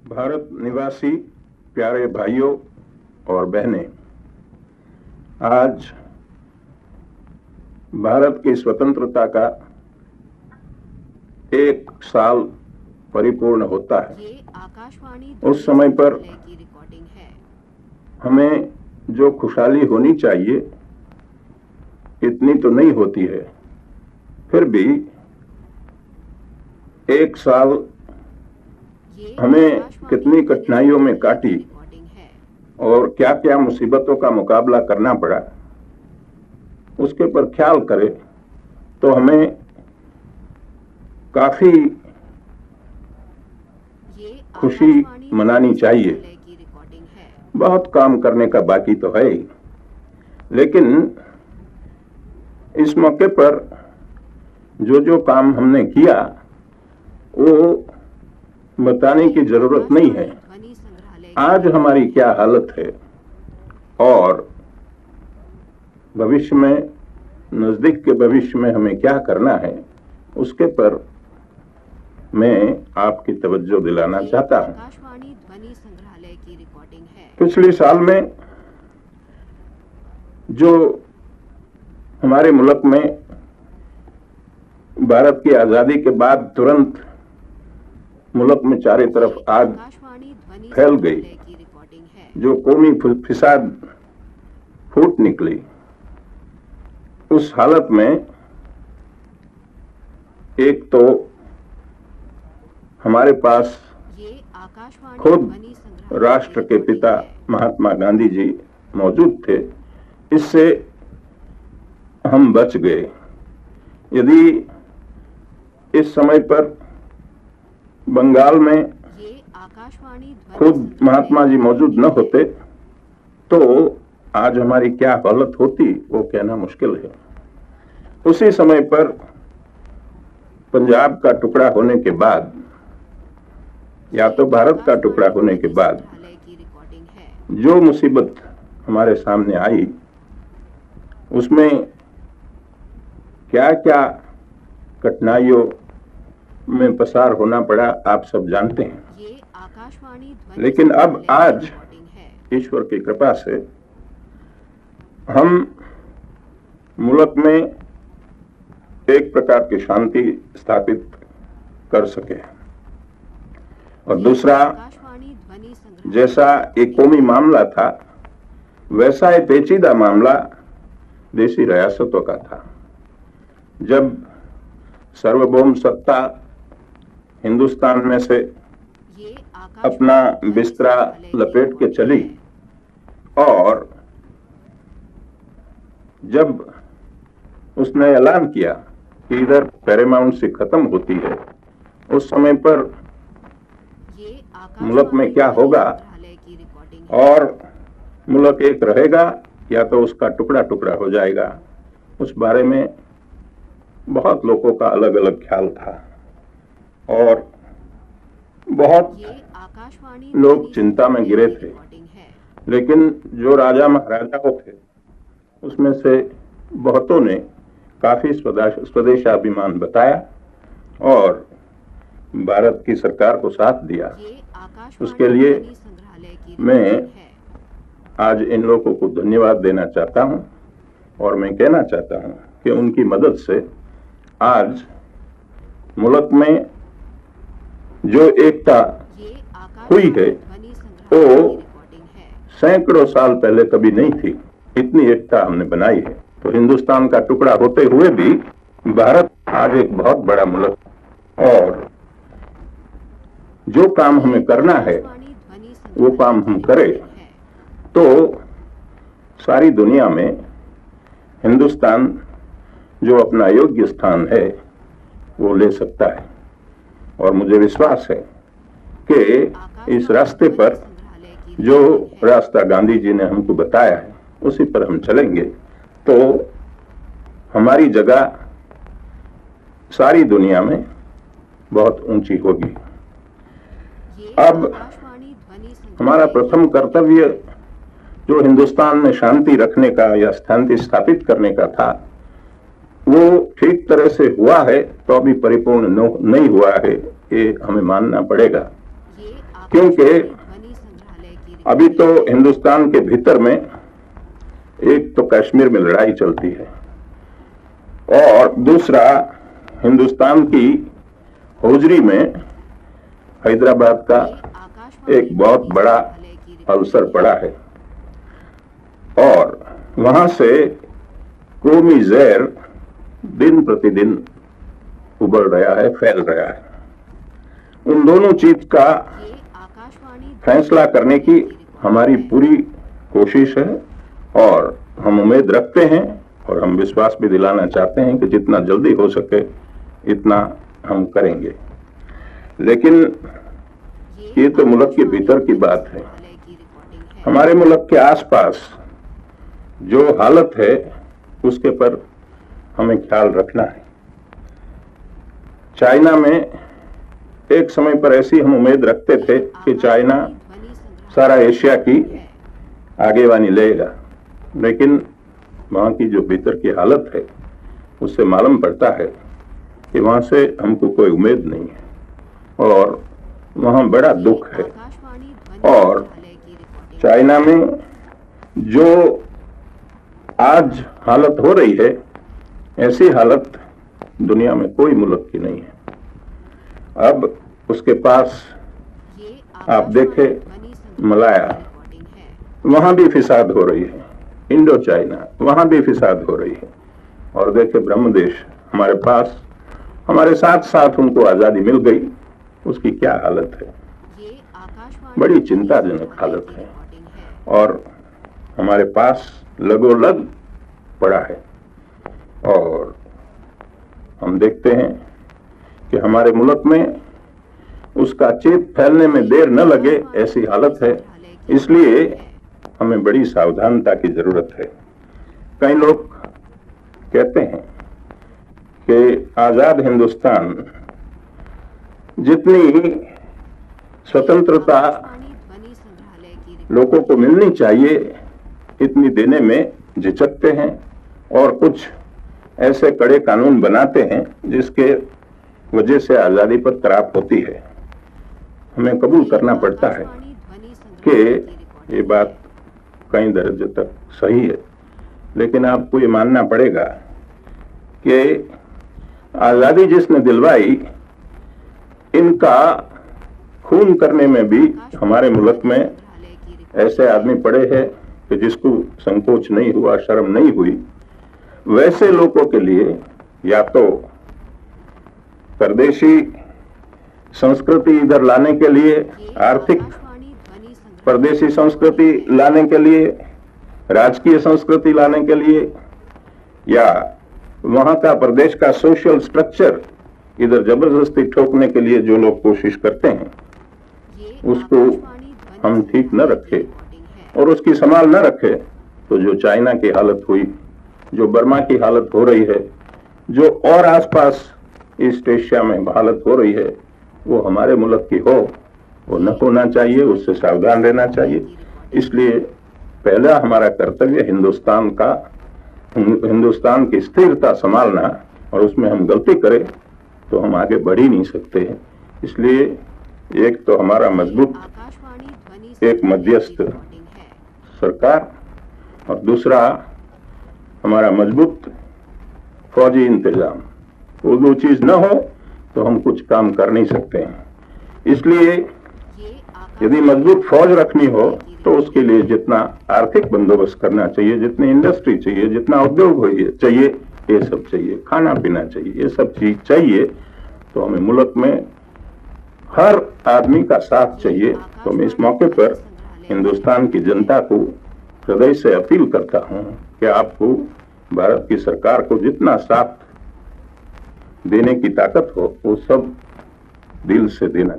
भारत निवासी प्यारे भाइयों और बहनें, आज भारत की स्वतंत्रता का 1 साल परिपूर्ण होता है। ये आकाशवाणी उस समय पर की रिकॉर्डिंग है। हमें जो खुशहाली होनी चाहिए इतनी तो नहीं होती है, फिर भी 1 साल हमें कितनी कठिनाइयों में काटी और क्या क्या मुसीबतों का मुकाबला करना पड़ा, उसके पर ख्याल करें तो हमें काफी खुशी मनानी चाहिए। बहुत काम करने का बाकी तो है ही, लेकिन इस मौके पर जो काम हमने किया वो बताने की जरूरत नहीं है। आज हमारी क्या हालत है और भविष्य में, नजदीक के भविष्य में हमें क्या करना है, उसके पर मैं आपकी तवज्जो दिलाना चाहता हूं। पिछले साल में जो हमारे मुल्क में भारत की आजादी के बाद तुरंत मुल्क में चारों तरफ आग फैल गई, जो कौमी फिसाद फूट निकली, उस हालत में एक तो हमारे पास खुद राष्ट्र के पिता महात्मा गांधी जी मौजूद थे, इससे हम बच गए। यदि इस समय पर बंगाल में खुद महात्मा जी मौजूद न होते तो आज हमारी क्या हालत होती वो कहना मुश्किल है। उसी समय पर पंजाब का टुकड़ा होने के बाद या तो भारत का टुकड़ा होने के बाद जो मुसीबत हमारे सामने आई, उसमें क्या क्या कठिनाइयों में पसार होना पड़ा आप सब जानते हैं। लेकिन अब आज ईश्वर की कृपा से हम मुल्क में एक प्रकार की शांति स्थापित कर सके, और दूसरा, जैसा एक कौमी मामला था वैसा एक पेचीदा मामला देशी रियासतों का था। जब सार्वभौम सत्ता हिंदुस्तान में से अपना बिस्तरा लपेट के चली और जब उसने ऐलान किया कि इधर पैरामाउंट से खत्म होती है, उस समय पर मुल्क में क्या होगा और मुल्क एक रहेगा या तो उसका टुकड़ा टुकड़ा हो जाएगा, उस बारे में बहुत लोगों का अलग अलग ख्याल था और बहुत लोग चिंता में गिरे थे। लेकिन जो राजा महाराजाओं थे उसमें से बहुतों ने काफी स्वदेशाभिमान बताया और भारत की सरकार को साथ दिया। उसके लिए मैं आज इन लोगों को धन्यवाद देना चाहता हूं और मैं कहना चाहता हूं कि उनकी मदद से आज मुल्क में जो एकता हुई है वो सैकड़ों साल पहले कभी नहीं थी। इतनी एकता हमने बनाई है। तो हिंदुस्तान का टुकड़ा होते हुए भी भारत आज एक बहुत बड़ा मुल्क, और जो काम हमें करना है वो काम हम करें तो सारी दुनिया में हिंदुस्तान जो अपना योग्य स्थान है वो ले सकता है। और मुझे विश्वास है कि इस रास्ते पर जो रास्ता गांधी जी ने हमको बताया है उसी पर हम चलेंगे तो हमारी जगह सारी दुनिया में बहुत ऊंची होगी। अब हमारा प्रथम कर्तव्य जो हिंदुस्तान में शांति रखने का या शांति स्थापित करने का था वो ठीक तरह से हुआ है, तो अभी परिपूर्ण नहीं हुआ है, ये हमें मानना पड़ेगा। क्योंकि ध्वनि संग्रहालय की अभी तो हिंदुस्तान के भीतर में एक तो कश्मीर में लड़ाई चलती है और दूसरा हिंदुस्तान की होजरी में हैदराबाद का एक बहुत बड़ा अवसर पड़ा है और वहां से कौमी जहर दिन प्रतिदिन उबल रहा है, फैल रहा है। उन दोनों चीज का ये आकाशवाणी फैसला करने की हमारी पूरी कोशिश है और हम उम्मीद रखते हैं और हम विश्वास भी दिलाना चाहते हैं कि जितना जल्दी हो सके इतना हम करेंगे। लेकिन ये तो मुल्क के भीतर की बात है। की रिकॉर्डिंग है। हमारे मुल्क के आसपास जो हालत है उसके पर हमें ख्याल रखना है। चाइना में एक समय पर ऐसी हम उम्मीद रखते थे कि चाइना ध्वनि संग्रहालय सारा एशिया की आगेवानी लेगा, लेकिन वहाँ की जो भीतर की हालत है उससे मालूम पड़ता है कि वहाँ से हमको कोई उम्मीद नहीं है और वहाँ बड़ा दुख है। आकाशवाणी ध्वनि और संग्रहालय की रिकॉर्डिंग चाइना में जो आज हालत हो रही है ऐसी हालत दुनिया में कोई मुल्क की नहीं है। अब उसके पास ये आप देखें ध्वनि संग्रहालय मलाया, की रिकॉर्डिंग है। वहां भी फिसाद हो रही है। इंडो चाइना वहां भी फिसाद हो रही है। और देखे ब्रह्मदेश हमारे पास, हमारे साथ साथ उनको आजादी मिल गई, उसकी क्या हालत है। ये आकाशवाणी बड़ी ध्वनि चिंताजनक संग्रहालय हालत की है रिकॉर्डिंग है। और हमारे पास लगोलग पड़ा है और हम देखते हैं कि हमारे मुल्क में उसका चेप फैलने में देर न लगे ऐसी हालत है। इसलिए हमें बड़ी सावधानता की जरूरत है। कई लोग कहते हैं कि आजाद हिंदुस्तान जितनी स्वतंत्रता आकाशवाणी ध्वनि संग्रहालय की रिकॉर्डिंग लोगों को मिलनी चाहिए इतनी देने में झिझकते हैं और कुछ ऐसे कड़े कानून बनाते हैं जिसके वजह से आजादी पर तराप होती है। हमें कबूल करना पड़ता है आकाशवाणी ध्वनि संग्रहालय कि की रिकॉर्डिंग ये बात कई दर्जे तक सही है, लेकिन आपको ये मानना पड़ेगा कि आजादी जिसने दिलवाई, इनका खून करने में भी हमारे मुल्क में संग्रहालय की रिकॉर्डिंग ऐसे आदमी पड़े हैं कि जिसको संकोच नहीं हुआ, शर्म नहीं हुई। वैसे लोगों के लिए या तो परदेशी संस्कृति इधर लाने के लिए, आर्थिक आकाशवाणी ध्वनि संग्रहालय परदेशी संस्कृति लाने के लिए, राजकीय संस्कृति लाने के लिए, या वहां का प्रदेश का सोशल स्ट्रक्चर इधर जबरदस्ती ठोकने के लिए जो लोग कोशिश करते हैं, ये उसको आकाशवाणी ध्वनि हम ठीक न संग्रहालय की रखें रिकॉर्डिंग है। और उसकी संभाल न रखे तो जो चाइना की हालत हुई, जो बर्मा की हालत हो रही है, जो और आसपास ईस्ट एशिया में हालत हो रही है, वो हमारे मुल्क की हो, वो न होना चाहिए। उससे सावधान रहना चाहिए। इसलिए पहला हमारा कर्तव्य हिंदुस्तान की स्थिरता संभालना, और उसमें हम गलती करें तो हम आगे बढ़ ही नहीं सकते हैं। इसलिए एक तो हमारा मजबूत आकाशवाणी ध्वनि एक मध्यस्थ संग्रहालय की रिकॉर्डिंग है। सरकार और दूसरा हमारा मजबूत फौजी इंतजाम। वो दो चीज न हो तो हम कुछ काम कर नहीं सकते हैं। इसलिए ये यदि मजबूत फौज रखनी हो तो उसके लिए जितना आर्थिक बंदोबस्त करना चाहिए, जितनी इंडस्ट्री चाहिए, जितना उद्योग चाहिए, ये सब चाहिए, खाना पीना चाहिए, ये सब चीज चाहिए, तो हमें मुल्क में हर आदमी का साथ चाहिए। तो मैं इस मौके पर हिंदुस्तान की जनता को हृदय से अपील करता हूं कि आपको भारत की सरकार को जितना साथ देने की ताकत हो वो सब दिल से देना।